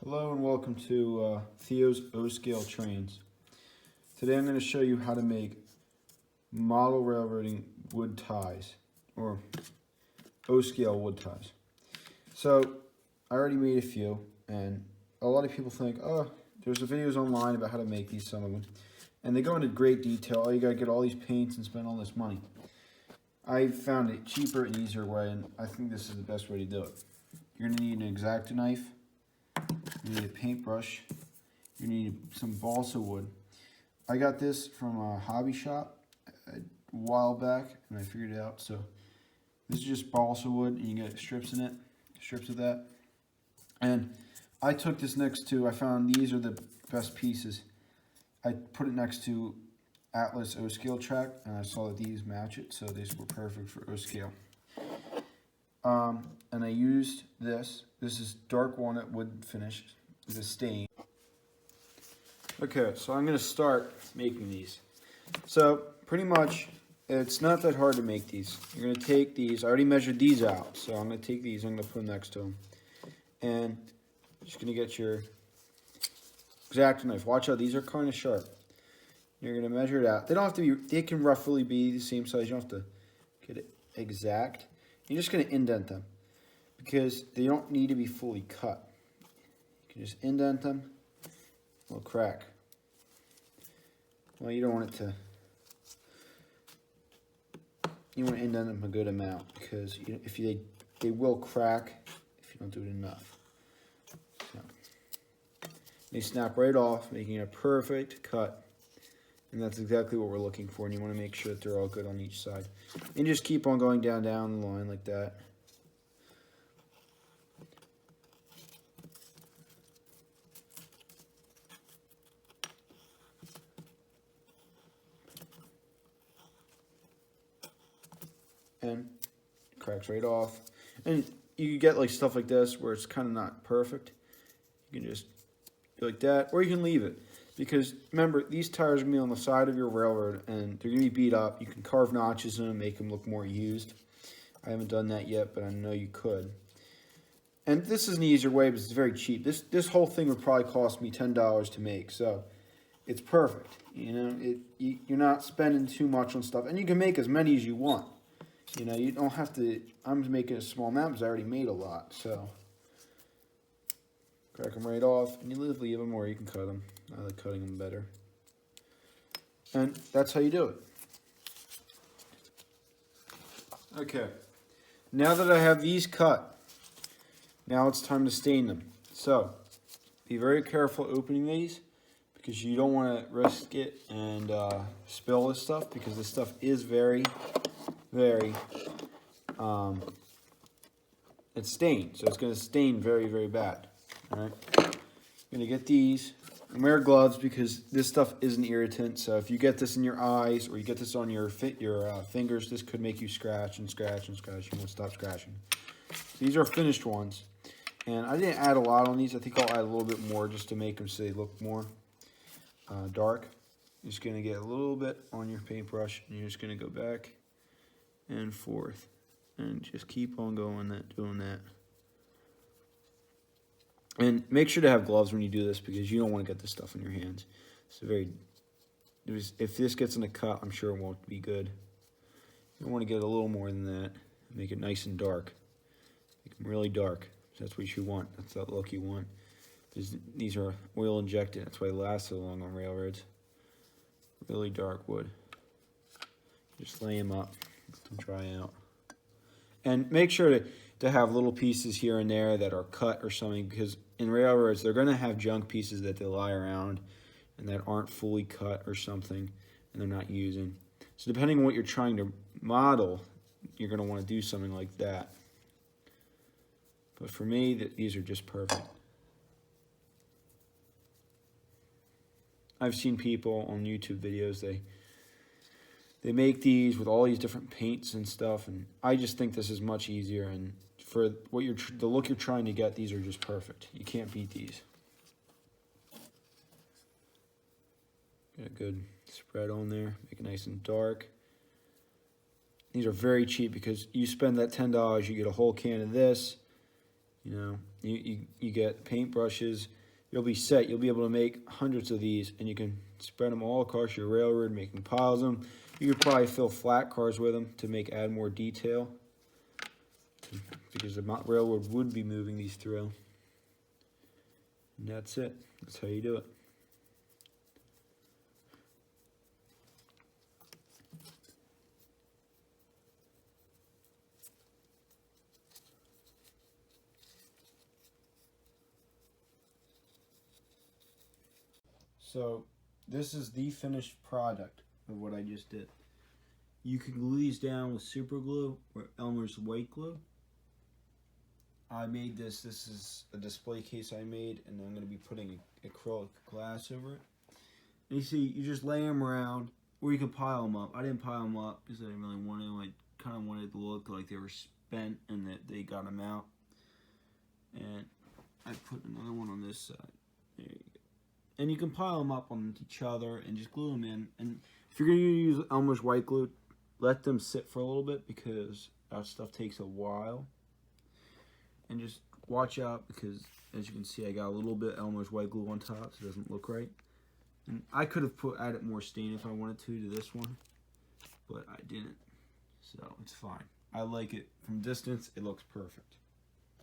Hello and welcome to Theo's O-Scale Trains. Today I'm going to show you how to make model railroading wood ties, or O-Scale wood ties. So I already made a few, and a lot of people think, oh, there's videos online about how to make these, some of them. And they go into great detail. Oh, you got to get all these paints and spend all this money. I found a cheaper and easier way, and I think this is the best way to do it. You're going to need an X-acto knife. You need a paintbrush. You need some balsa wood. I got this from a hobby shop a while back, and I figured it out. So this is just balsa wood, and you get strips in it, strips of that. And I took this next to, I found these are the best pieces. I put it next to Atlas O-Scale track, and I saw that these match it, so these were perfect for O-Scale. And I used this. This is dark walnut wood finish with a stain. Okay, so I'm going to start making these. So pretty much, it's not that hard to make these. You're going to take these. I already measured these out, so I'm going to take these. I'm going to put them next to them, and just going to get your X-acto knife. Watch out; these are kind of sharp. You're going to measure it out. They don't have to be. They can roughly be the same size. You don't have to get it exact. You're just going to indent them because they don't need to be fully cut. You can just indent them. They'll crack. Well, you don't want it to. You want to indent them a good amount because they will crack if you don't do it enough. So, they snap right off, making a perfect cut. And that's exactly what we're looking for, and you want to make sure that they're all good on each side. And just keep on going down the line like that. And it cracks right off. And you get like stuff like this where it's kind of not perfect. You can just do like that, or you can leave it. Because remember, these tires are going to be on the side of your railroad, and they're going to be beat up. You can carve notches in them and make them look more used. I haven't done that yet, but I know you could. And this is an easier way, but it's very cheap. This whole thing would probably cost me $10 to make, so it's perfect. You know, you're not spending too much on stuff, and you can make as many as you want. You know, you don't have to. I'm just making a small amount because I already made a lot, so. Crack them right off, and you leave them, or you can cut them. I like cutting them better. And that's how you do it. Okay, now that I have these cut, now it's time to stain them. So, be very careful opening these, because you don't want to risk it and spill this stuff, because this stuff is very, very, it's stained. So it's going to stain very, very bad. Alright, I'm going to get these, and wear gloves because this stuff is an irritant, so if you get this in your eyes or you get this on your fingers, this could make you scratch and scratch and scratch. You won't stop scratching. These are finished ones, and I didn't add a lot on these. I think I'll add a little bit more just to make them so they look more dark. You're just going to get a little bit on your paintbrush, and you're just going to go back and forth, and just keep on going doing that. And make sure to have gloves when you do this because you don't want to get this stuff in your hands. If this gets in a cut, I'm sure it won't be good. You want to get a little more than that. Make it nice and dark. Make them really dark. That's what you want. That's that look you want. These are oil injected. That's why they last so long on railroads. Really dark wood. Just lay them up. Let them dry out. And make sure to have little pieces here and there that are cut or something, because in railroads they're going to have junk pieces that they lie around and that aren't fully cut or something and they're not using. So depending on what you're trying to model, you're going to want to do something like that. But for me, these are just perfect. I've seen people on YouTube videos, they make these with all these different paints and stuff, and I just think this is much easier, and for what the look you're trying to get, these are just perfect. You can't beat these. Get a good spread on there, make it nice and dark. These are very cheap because you spend that $10, you get a whole can of this, You know, you get paintbrushes. You'll be set. You'll be able to make hundreds of these, and you can spread them all across your railroad, making piles of them. You could probably fill flat cars with them to add more detail, because the railroad would be moving these through. And that's it. That's how you do it. So this is the finished product of what I just did. You can glue these down with super glue or Elmer's white glue. I made this. This is a display case I made, and I'm going to be putting acrylic glass over it. And you see, you just lay them around, or you can pile them up. I didn't pile them up because I didn't really want them. I kind of wanted it to look like they were spent and that they got them out. And I put another one on this side. There you go. And you can pile them up on each other and just glue them in. And if you're going to use Elmer's white glue, let them sit for a little bit because that stuff takes a while. And just watch out because, as you can see, I got a little bit Elmer's white glue on top, so it doesn't look right. And I could have added more stain if I wanted to this one, but I didn't. So it's fine. I like it. From distance, it looks perfect.